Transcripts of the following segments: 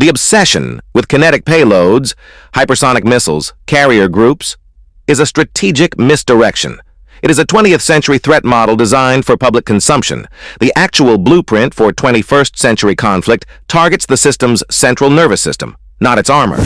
The obsession with kinetic payloads, hypersonic missiles, carrier groups, is a strategic misdirection. It is a 20th century threat model designed for public consumption. The actual blueprint for 21st century conflict targets the system's central nervous system, not its armor.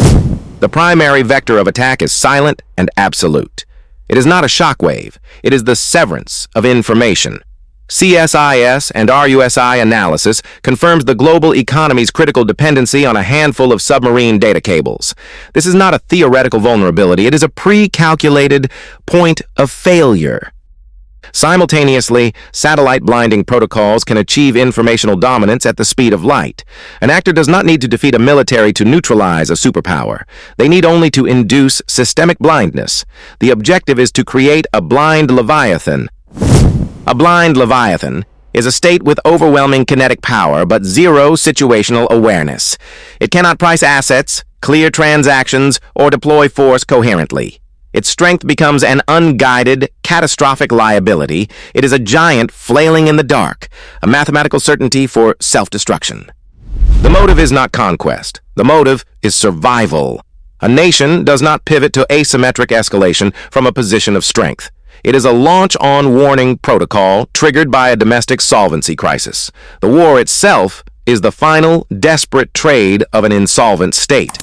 The primary vector of attack is silent and absolute. It is not a shockwave. It is the severance of information. CSIS and RUSI analysis confirms the global economy's critical dependency on a handful of submarine data cables. This is not a theoretical vulnerability. It is a pre-calculated point of failure. Simultaneously, satellite blinding protocols can achieve informational dominance at the speed of light. An actor does not need to defeat a military to neutralize a superpower. They need only to induce systemic blindness. The objective is to create a blind Leviathan. A blind Leviathan is a state with overwhelming kinetic power but zero situational awareness. It cannot price assets, clear transactions, or deploy force coherently. Its strength becomes an unguided, catastrophic liability. It is a giant flailing in the dark, a mathematical certainty for self-destruction. The motive is not conquest. The motive is survival. A nation does not pivot to asymmetric escalation from a position of strength. It is a launch-on warning protocol triggered by a domestic solvency crisis. The war itself is the final, desperate trade of an insolvent state.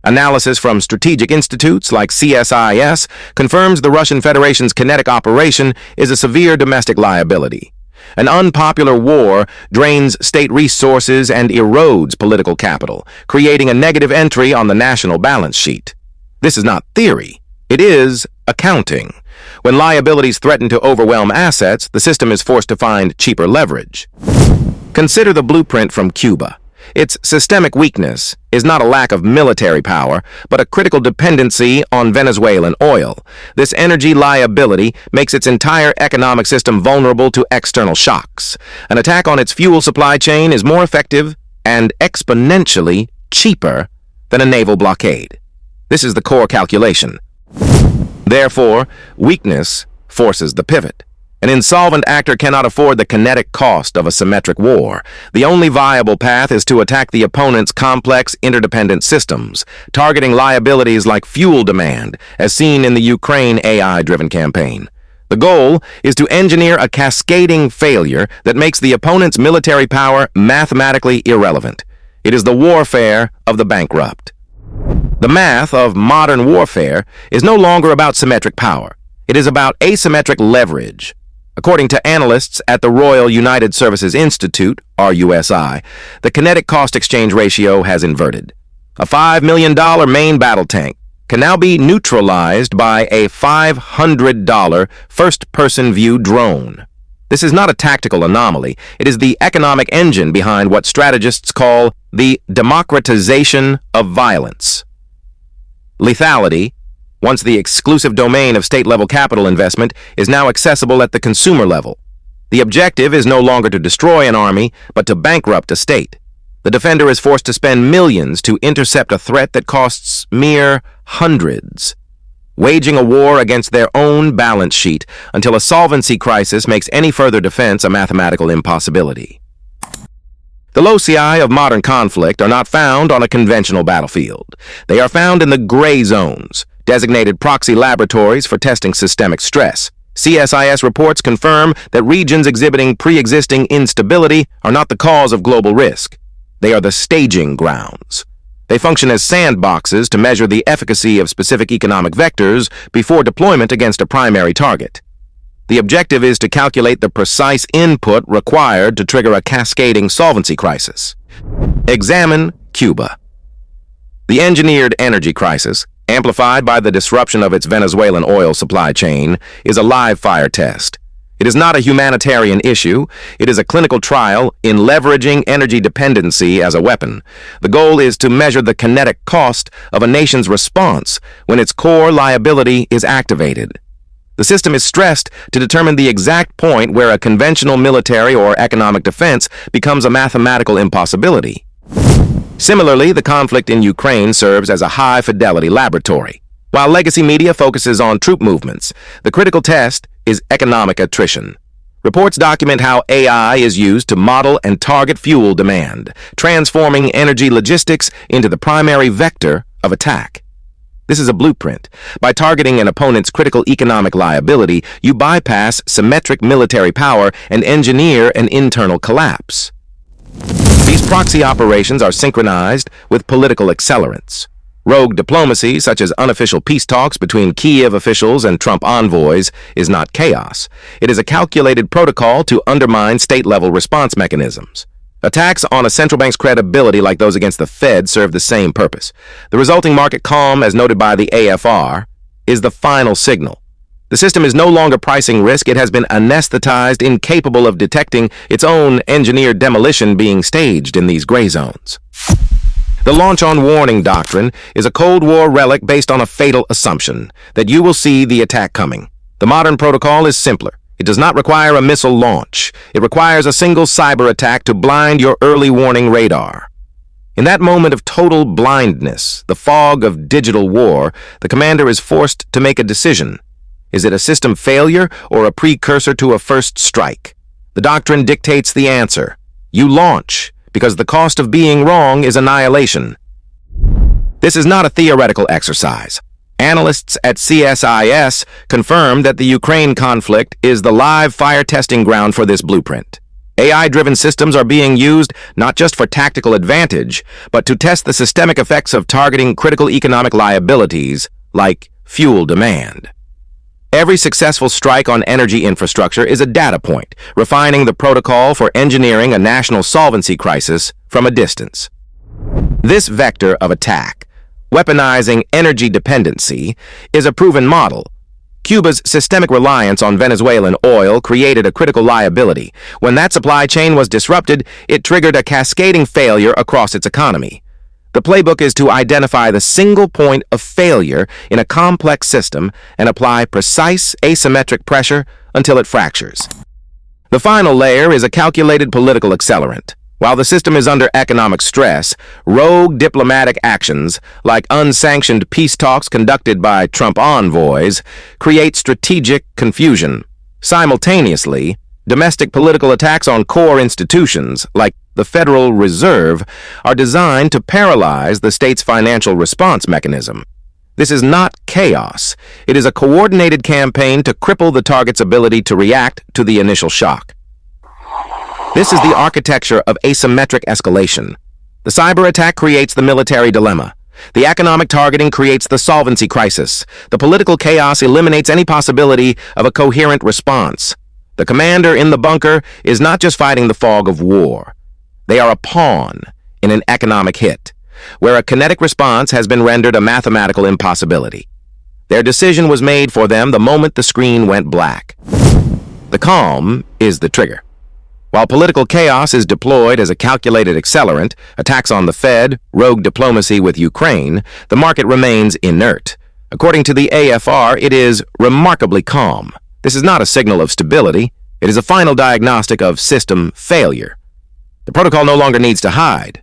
Analysis from strategic institutes like CSIS confirms the Russian Federation's kinetic operation is a severe domestic liability. An unpopular war drains state resources and erodes political capital, creating a negative entry on the national balance sheet. This is not theory. It is accounting. When liabilities threaten to overwhelm assets, the system is forced to find cheaper leverage. Consider the blueprint from Cuba. Its systemic weakness is not a lack of military power, but a critical dependency on Venezuelan oil. This energy liability makes its entire economic system vulnerable to external shocks. An attack on its fuel supply chain is more effective and exponentially cheaper than a naval blockade. This is the core calculation. Therefore, weakness forces the pivot. An insolvent actor cannot afford the kinetic cost of a symmetric war. The only viable path is to attack the opponent's complex, interdependent systems, targeting liabilities like fuel demand, as seen in the Ukraine AI-driven campaign. The goal is to engineer a cascading failure that makes the opponent's military power mathematically irrelevant. It is the warfare of the bankrupt. The math of modern warfare is no longer about symmetric power. It is about asymmetric leverage. According to analysts at the Royal United Services Institute, RUSI, the kinetic cost exchange ratio has inverted. A $5 million main battle tank can now be neutralized by a $500 first-person view drone. This is not a tactical anomaly. It is the economic engine behind what strategists call the democratization of violence. Lethality, once the exclusive domain of state-level capital investment, is now accessible at the consumer level. The objective is no longer to destroy an army, but to bankrupt a state. The defender is forced to spend millions to intercept a threat that costs mere hundreds, waging a war against their own balance sheet until a solvency crisis makes any further defense a mathematical impossibility. The loci of modern conflict are not found on a conventional battlefield. They are found in the gray zones, designated proxy laboratories for testing systemic stress. CSIS reports confirm that regions exhibiting pre-existing instability are not the cause of global risk. They are the staging grounds. They function as sandboxes to measure the efficacy of specific economic vectors before deployment against a primary target. The objective is to calculate the precise input required to trigger a cascading solvency crisis. Examine Cuba. The engineered energy crisis, amplified by the disruption of its Venezuelan oil supply chain, is a live fire test. It is not a humanitarian issue. It is a clinical trial in leveraging energy dependency as a weapon. The goal is to measure the kinetic cost of a nation's response when its core liability is activated. The system is stressed to determine the exact point where a conventional military or economic defense becomes a mathematical impossibility. Similarly, the conflict in Ukraine serves as a high-fidelity laboratory. While legacy media focuses on troop movements, the critical test is economic attrition. Reports document how AI is used to model and target fuel demand, transforming energy logistics into the primary vector of attack. This is a blueprint. By targeting an opponent's critical economic liability, you bypass symmetric military power and engineer an internal collapse. These proxy operations are synchronized with political accelerants. Rogue diplomacy, such as unofficial peace talks between Kiev officials and Trump envoys, is not chaos. It is a calculated protocol to undermine state-level response mechanisms. Attacks on a central bank's credibility like those against the Fed serve the same purpose. The resulting market calm, as noted by the AFR, is the final signal. The system is no longer pricing risk. It has been anesthetized, incapable of detecting its own engineered demolition being staged in these gray zones. The launch on warning doctrine is a Cold War relic based on a fatal assumption that you will see the attack coming. The modern protocol is simpler. It does not require a missile launch. It requires a single cyber attack to blind your early warning radar. In that moment of total blindness, the fog of digital war, the commander is forced to make a decision. Is it a system failure or a precursor to a first strike? The doctrine dictates the answer. You launch, because the cost of being wrong is annihilation. This is not a theoretical exercise. Analysts at CSIS confirm that the Ukraine conflict is the live fire testing ground for this blueprint. AI-driven systems are being used not just for tactical advantage, but to test the systemic effects of targeting critical economic liabilities like fuel demand. Every successful strike on energy infrastructure is a data point, refining the protocol for engineering a national solvency crisis from a distance. This vector of attack, weaponizing energy dependency, is a proven model. Cuba's systemic reliance on Venezuelan oil created a critical liability. When that supply chain was disrupted, it triggered a cascading failure across its economy. The playbook is to identify the single point of failure in a complex system and apply precise asymmetric pressure until it fractures. The final layer is a calculated political accelerant. While the system is under economic stress, rogue diplomatic actions, like unsanctioned peace talks conducted by Trump envoys, create strategic confusion. Simultaneously, domestic political attacks on core institutions, like the Federal Reserve, are designed to paralyze the state's financial response mechanism. This is not chaos. It is a coordinated campaign to cripple the target's ability to react to the initial shock. This is the architecture of asymmetric escalation. The cyber attack creates the military dilemma. The economic targeting creates the solvency crisis. The political chaos eliminates any possibility of a coherent response. The commander in the bunker is not just fighting the fog of war. They are a pawn in an economic hit, where a kinetic response has been rendered a mathematical impossibility. Their decision was made for them the moment the screen went black. The calm is the trigger. While political chaos is deployed as a calculated accelerant, attacks on the Fed, rogue diplomacy with Ukraine, the market remains inert. According to the AFR, it is remarkably calm. This is not a signal of stability. It is a final diagnostic of system failure. The protocol no longer needs to hide.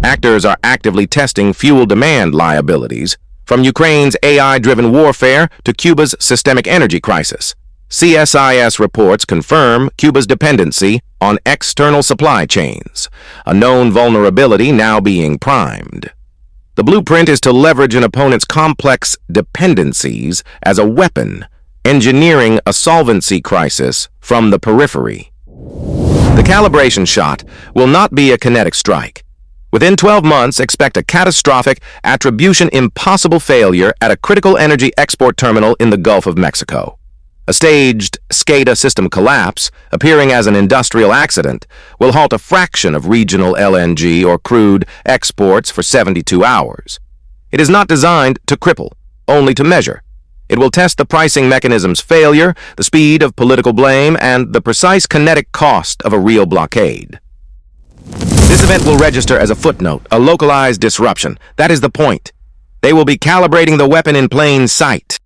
Actors are actively testing fuel demand liabilities, from Ukraine's AI-driven warfare to Cuba's systemic energy crisis. CSIS reports confirm Cuba's dependency on external supply chains, a known vulnerability now being primed. The blueprint is to leverage an opponent's complex dependencies as a weapon, engineering a solvency crisis from the periphery. The calibration shot will not be a kinetic strike. Within 12 months, expect a catastrophic, attribution-impossible failure at a critical energy export terminal in the Gulf of Mexico. A staged SCADA system collapse, appearing as an industrial accident, will halt a fraction of regional LNG or crude exports for 72 hours. It is not designed to cripple, only to measure. It will test the pricing mechanism's failure, the speed of political blame, and the precise kinetic cost of a real blockade. This event will register as a footnote, a localized disruption. That is the point. They will be calibrating the weapon in plain sight.